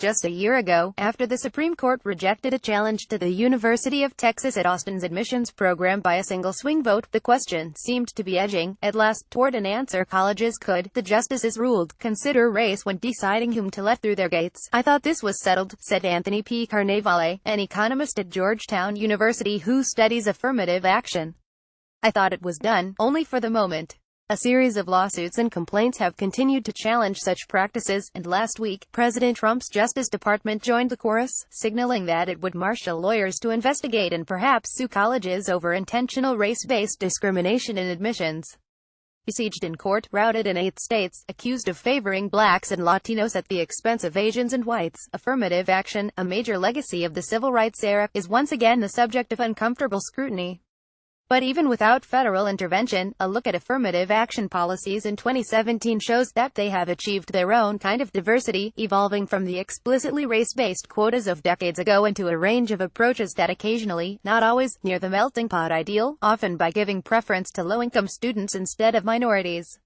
just a year ago, after the Supreme Court rejected a challenge to the University of Texas at Austin's admissions program by a single swing vote. The question seemed to be edging, at last, toward an answer. Colleges could, the justices ruled, consider race when deciding whom to let through their gates. "I thought this was settled," said Anthony P. Carnevale, an economist at Georgetown University who studies affirmative action. "I thought it was done, only for the moment." A series of lawsuits and complaints have continued to challenge such practices, and last week, President Trump's Justice Department joined the chorus, signaling that it would marshal lawyers to investigate and perhaps sue colleges over intentional race-based discrimination in admissions. Besieged in court, routed in 8 states, accused of favoring blacks and Latinos at the expense of Asians and whites, affirmative action, a major legacy of the civil rights era, is once again the subject of uncomfortable scrutiny. But even without federal intervention, a look at affirmative action policies in 2017 shows that they have achieved their own kind of diversity, evolving from the explicitly race-based quotas of decades ago into a range of approaches that occasionally, not always, near the melting pot ideal, often by giving preference to low-income students instead of minorities.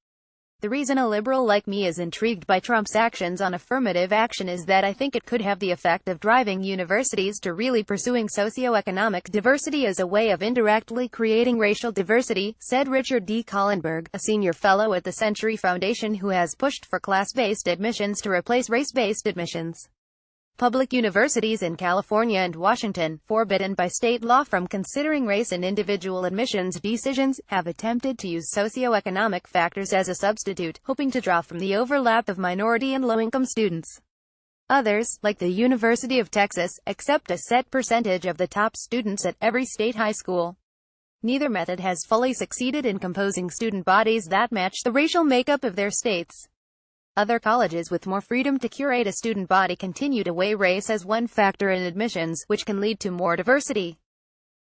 The reason a liberal like me is intrigued by Trump's actions on affirmative action is that I think it could have the effect of driving universities to really pursuing socioeconomic diversity as a way of indirectly creating racial diversity, said Richard D. Collenberg, a senior fellow at the Century Foundation who has pushed for class-based admissions to replace race-based admissions. Public universities in California and Washington, forbidden by state law from considering race in individual admissions decisions, have attempted to use socioeconomic factors as a substitute, hoping to draw from the overlap of minority and low-income students. Others, like the University of Texas, accept a set percentage of the top students at every state high school. Neither method has fully succeeded in composing student bodies that match the racial makeup of their states. Other colleges with more freedom to curate a student body continue to weigh race as one factor in admissions, which can lead to more diversity.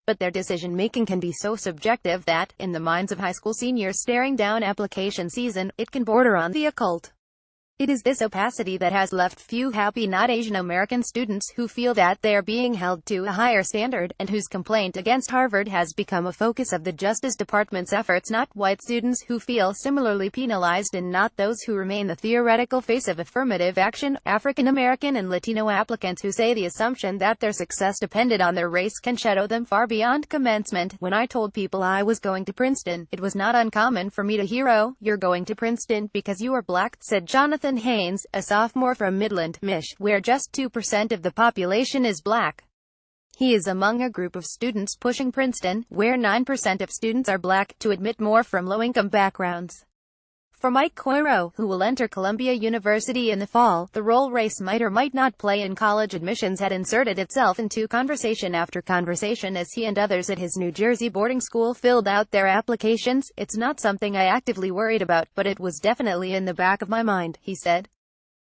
But their decision-making can be so subjective that, in the minds of high school seniors staring down application season, it can border on the occult. It is this opacity that has left few happy not Asian American students who feel that they are being held to a higher standard, and whose complaint against Harvard has become a focus of the Justice Department's efforts. Not white students who feel similarly penalized, and not those who remain the theoretical face of affirmative action, African American and Latino applicants who say the assumption that their success depended on their race can shadow them far beyond commencement. "When I told people I was going to Princeton, it was not uncommon for me to hear, 'Oh, you're going to Princeton because you are black,'" said Jonathan Haynes, a sophomore from Midland, Mich., where just 2% of the population is black. He is among a group of students pushing Princeton, where 9% of students are black, to admit more from low-income backgrounds. For Mike Coiro, who will enter Columbia University in the fall, the role race might or might not play in college admissions had inserted itself into conversation after conversation as he and others at his New Jersey boarding school filled out their applications. "It's not something I actively worried about, but it was definitely in the back of my mind," he said.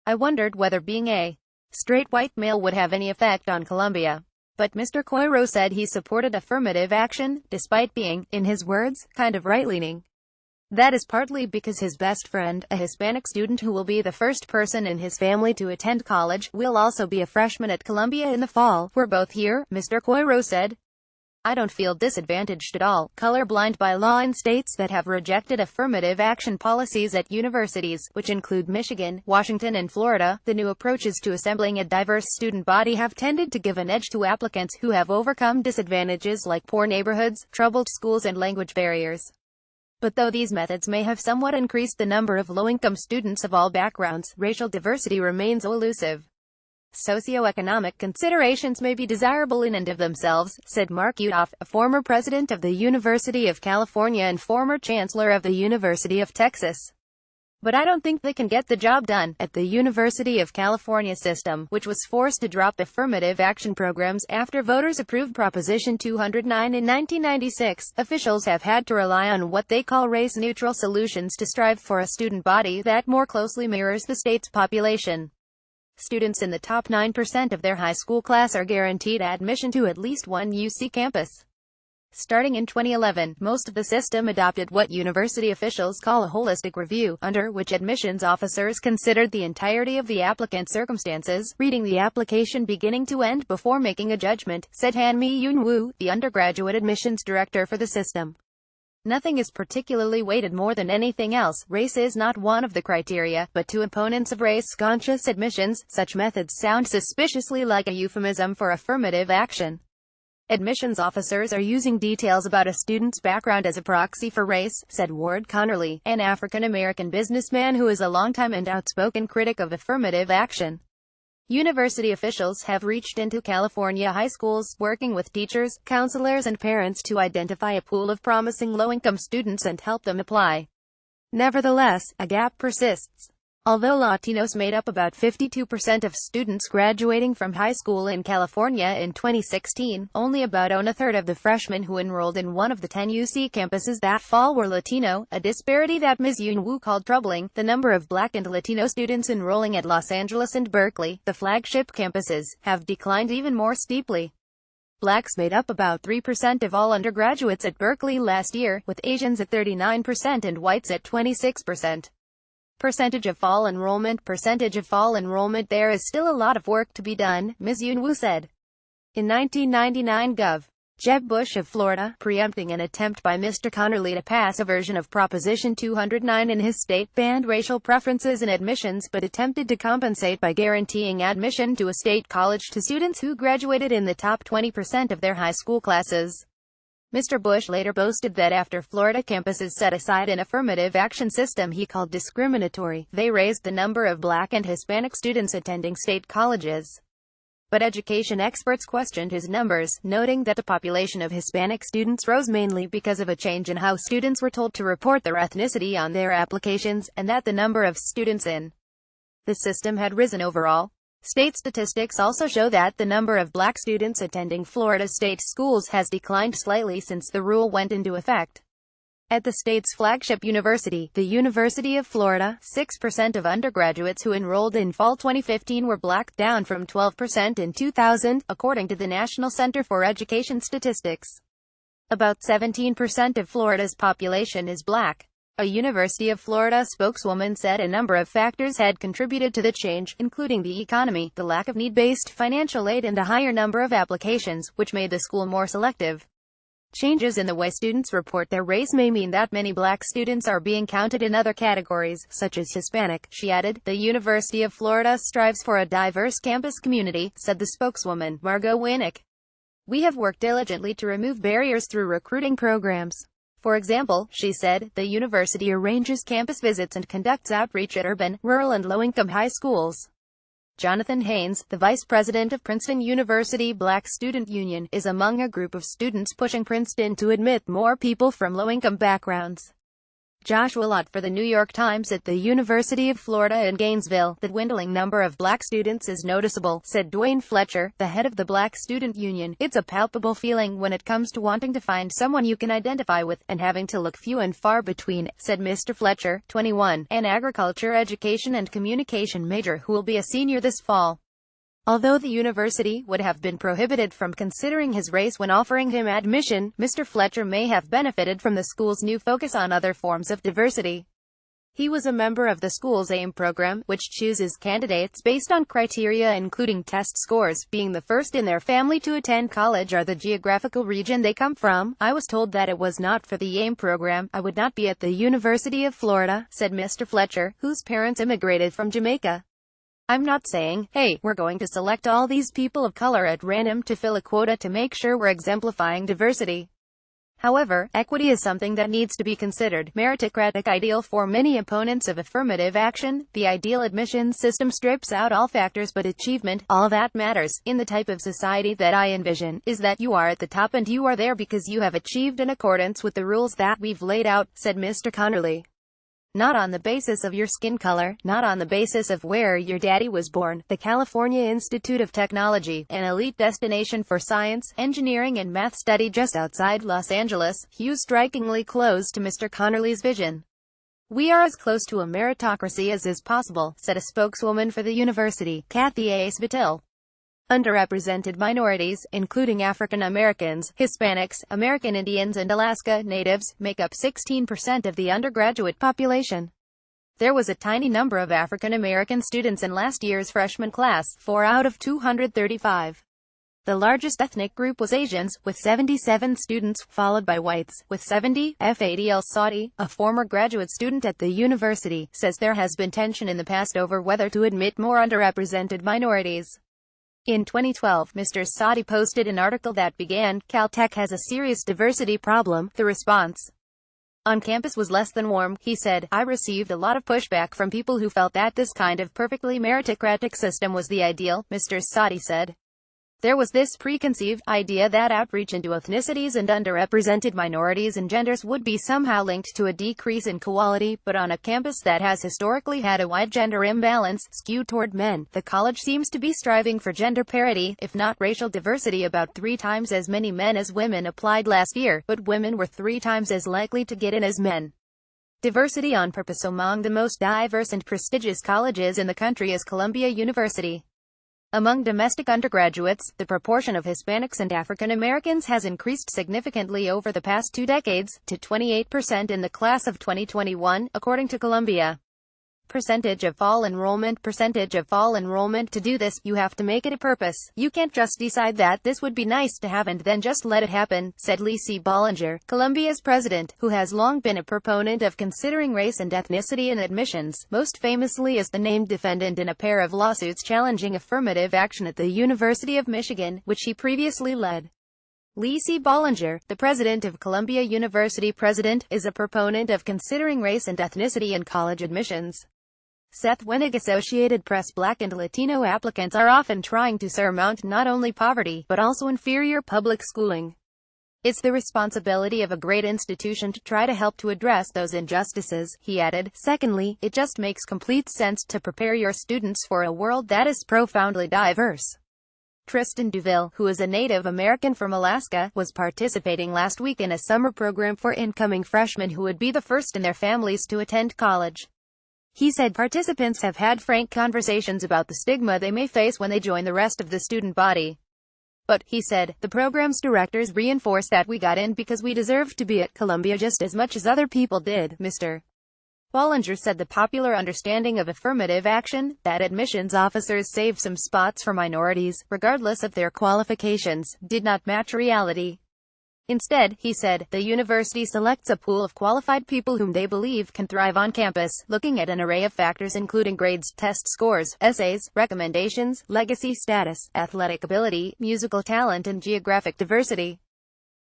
"I wondered whether being a straight white male would have any effect on Columbia." But Mr. Coiro said he supported affirmative action, despite being, in his words, kind of right-leaning. That is partly because his best friend, a Hispanic student who will be the first person in his family to attend college, will also be a freshman at Columbia in the fall. "We're both here," Mr. Coiro said. "I don't feel disadvantaged at all." Colorblind by law in states that have rejected affirmative action policies at universities, which include Michigan, Washington and Florida, the new approaches to assembling a diverse student body have tended to give an edge to applicants who have overcome disadvantages like poor neighborhoods, troubled schools and language barriers. But though these methods may have somewhat increased the number of low-income students of all backgrounds, racial diversity remains elusive. "Socioeconomic considerations may be desirable in and of themselves," said Mark Udoff, a former president of the University of California and former chancellor of the University of Texas. "But I don't think they can get the job done." At the University of California system, which was forced to drop affirmative action programs after voters approved Proposition 209 in 1996, officials have had to rely on what they call race-neutral solutions to strive for a student body that more closely mirrors the state's population. Students in the top 9% of their high school class are guaranteed admission to at least one UC campus. Starting in 2011, most of the system adopted what university officials call a holistic review, under which admissions officers considered the entirety of the applicant's circumstances, reading the application beginning to end before making a judgment, said Han Mi-Yoon Woo, the undergraduate admissions director for the system. Nothing is particularly weighted more than anything else. Race is not one of the criteria, but to opponents of race-conscious admissions, such methods sound suspiciously like a euphemism for affirmative action. Admissions officers are using details about a student's background as a proxy for race, said Ward Connerly, an African-American businessman who is a longtime and outspoken critic of affirmative action. University officials have reached into California high schools, working with teachers, counselors and parents to identify a pool of promising low-income students and help them apply. Nevertheless, a gap persists. Although Latinos made up about 52% of students graduating from high school in California in 2016, only about a third of the freshmen who enrolled in one of the 10 UC campuses that fall were Latino, a disparity that Ms. Yun Wu called troubling. The number of Black and Latino students enrolling at Los Angeles and Berkeley, the flagship campuses, have declined even more steeply. Blacks made up about 3% of all undergraduates at Berkeley last year, with Asians at 39% and whites at 26%. Percentage of fall enrollment. There is still a lot of work to be done, Ms. Yun Wu said. In 1999, Gov. Jeb Bush of Florida, preempting an attempt by Mr. Connerly to pass a version of Proposition 209 in his state, banned racial preferences in admissions but attempted to compensate by guaranteeing admission to a state college to students who graduated in the top 20% of their high school classes. Mr. Bush later boasted that after Florida campuses set aside an affirmative action system he called discriminatory, they raised the number of Black and Hispanic students attending state colleges. But education experts questioned his numbers, noting that the population of Hispanic students rose mainly because of a change in how students were told to report their ethnicity on their applications, and that the number of students in the system had risen overall. State statistics also show that the number of Black students attending Florida state schools has declined slightly since the rule went into effect. At the state's flagship university, the University of Florida, 6% of undergraduates who enrolled in fall 2015 were Black, down from 12% in 2000, according to the National Center for Education Statistics. About 17% of Florida's population is Black. A University of Florida spokeswoman said a number of factors had contributed to the change, including the economy, the lack of need-based financial aid and a higher number of applications, which made the school more selective. Changes in the way students report their race may mean that many Black students are being counted in other categories, such as Hispanic, she added. The University of Florida strives for a diverse campus community, said the spokeswoman, Margot Winnick. We have worked diligently to remove barriers through recruiting programs. For example, she said, the university arranges campus visits and conducts outreach at urban, rural and low-income high schools. Jonathan Haynes, the vice president of Princeton University Black Student Union, is among a group of students pushing Princeton to admit more people from low-income backgrounds. Joshua Lott for the New York Times at the University of Florida in Gainesville, the dwindling number of Black students is noticeable, said Dwayne Fletcher, the head of the Black Student Union. It's a palpable feeling when it comes to wanting to find someone you can identify with, and having to look few and far between, said Mr. Fletcher, 21, an agriculture, education and communication major who will be a senior this fall. Although the university would have been prohibited from considering his race when offering him admission, Mr. Fletcher may have benefited from the school's new focus on other forms of diversity. He was a member of the school's AIM program, which chooses candidates based on criteria including test scores, being the first in their family to attend college or the geographical region they come from. I was told that it was not for the AIM program, I would not be at the University of Florida, said Mr. Fletcher, whose parents immigrated from Jamaica. I'm not saying, hey, we're going to select all these people of color at random to fill a quota to make sure we're exemplifying diversity. However, equity is something that needs to be considered. Meritocratic ideal for many opponents of affirmative action, the ideal admissions system strips out all factors but achievement. All that matters, in the type of society that I envision, is that you are at the top and you are there because you have achieved in accordance with the rules that we've laid out, said Mr. Connerly. Not on the basis of your skin color, not on the basis of where your daddy was born. The California Institute of Technology, an elite destination for science, engineering and math study just outside Los Angeles, hews strikingly close to Mr. Connerly's vision. We are as close to a meritocracy as is possible, said a spokeswoman for the university, Kathy A. Spatil. Underrepresented minorities, including African Americans, Hispanics, American Indians and Alaska Natives, make up 16% of the undergraduate population. There was a tiny number of African American students in last year's freshman class, 4 out of 235. The largest ethnic group was Asians, with 77 students, followed by whites, with 70. Fadl Saudi, a former graduate student at the university, says there has been tension in the past over whether to admit more underrepresented minorities. In 2012, Mr. Saudi posted an article that began, "Caltech has a serious diversity problem." The response on campus was less than warm. He said, "I received a lot of pushback from people who felt that this kind of perfectly meritocratic system was the ideal." Mr. Saudi said, "There was this preconceived idea that outreach into ethnicities and underrepresented minorities and genders would be somehow linked to a decrease in quality, but on a campus that has historically had a wide gender imbalance, skewed toward men, the college seems to be striving for gender parity, if not racial diversity. About 3 times as many men as women applied last year, but women were 3 times as likely to get in as men. Diversity on purpose." Among the most diverse and prestigious colleges in the country is Columbia University. Among domestic undergraduates, the proportion of Hispanics and African Americans has increased significantly over the past 2 decades, to 28% in the class of 2021, according to Columbia. Percentage of fall enrollment. To do this, you have to make it a purpose. You can't just decide that this would be nice to have and then just let it happen, said Lacey Bollinger, Columbia's president, who has long been a proponent of considering race and ethnicity in admissions, most famously as the named defendant in a pair of lawsuits challenging affirmative action at the University of Michigan, which he previously led. Lacey Bollinger, the president of Columbia University, is a proponent of considering race and ethnicity in college admissions. Seth Wenig, Associated Press. Black and Latino applicants are often trying to surmount not only poverty, but also inferior public schooling. It's the responsibility of a great institution to try to help to address those injustices, he added. Secondly, it just makes complete sense to prepare your students for a world that is profoundly diverse. Tristan Duville, who is a Native American from Alaska, was participating last week in a summer program for incoming freshmen who would be the first in their families to attend college. He said participants have had frank conversations about the stigma they may face when they join the rest of the student body. But, he said, the program's directors reinforce that we got in because we deserve to be at Columbia just as much as other people did. Mr. Bollinger said the popular understanding of affirmative action, that admissions officers save some spots for minorities, regardless of their qualifications, did not match reality. Instead, he said, the university selects a pool of qualified people whom they believe can thrive on campus, looking at an array of factors including grades, test scores, essays, recommendations, legacy status, athletic ability, musical talent and geographic diversity.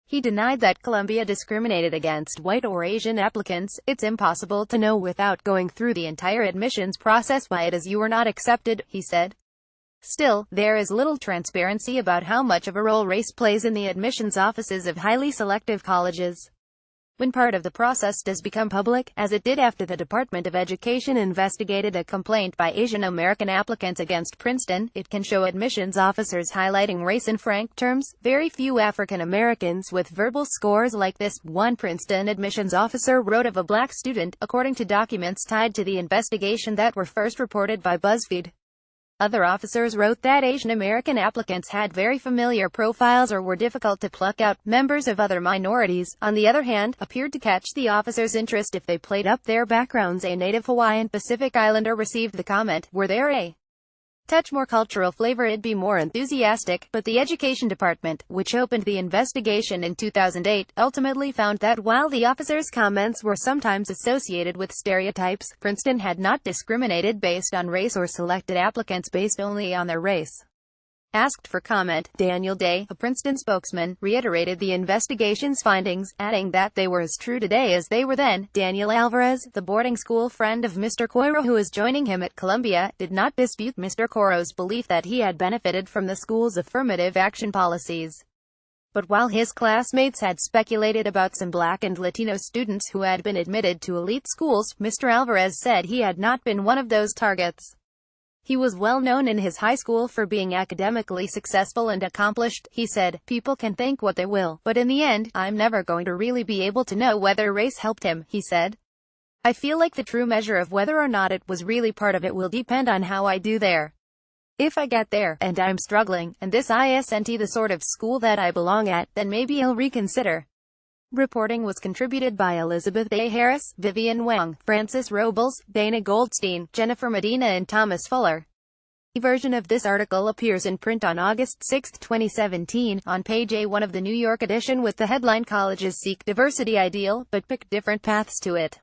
He denied that Columbia discriminated against white or Asian applicants. It's impossible to know without going through the entire admissions process why it is you are not accepted, he said. Still, there is little transparency about how much of a role race plays in the admissions offices of highly selective colleges. When part of the process does become public, as it did after the Department of Education investigated a complaint by Asian American applicants against Princeton, it can show admissions officers highlighting race in frank terms. Very few African Americans with verbal scores like this, one Princeton admissions officer wrote of a black student, according to documents tied to the investigation that were first reported by BuzzFeed. Other officers wrote that Asian American applicants had very familiar profiles or were difficult to pluck out. Members of other minorities, on the other hand, appeared to catch the officers' interest if they played up their backgrounds. A native Hawaiian Pacific Islander received the comment, "Were there a touch more cultural flavor, it'd be more enthusiastic," but the Education Department, which opened the investigation in 2008, ultimately found that while the officers' comments were sometimes associated with stereotypes, Princeton had not discriminated based on race or selected applicants based only on their race. Asked for comment, Daniel Day, a Princeton spokesman, reiterated the investigation's findings, adding that they were as true today as they were then. Daniel Alvarez, the boarding school friend of Mr. Coiro who is joining him at Columbia, did not dispute Mr. Coiro's belief that he had benefited from the school's affirmative action policies. But while his classmates had speculated about some black and Latino students who had been admitted to elite schools, Mr. Alvarez said he had not been one of those targets. He was well known in his high school for being academically successful and accomplished. He said, "People can think what they will, but in the end, I'm never going to really be able to know whether race helped him," he said. "I feel like the true measure of whether or not it was really part of it will depend on how I do there. If I get there, and I'm struggling, and this isn't the sort of school that I belong at, then maybe I'll reconsider." Reporting was contributed by Elizabeth A. Harris, Vivian Wang, Francis Robles, Dana Goldstein, Jennifer Medina and Thomas Fuller. A version of this article appears in print on August 6, 2017, on page A1 of the New York edition with the headline "Colleges Seek Diversity Ideal, but Pick Different Paths to It."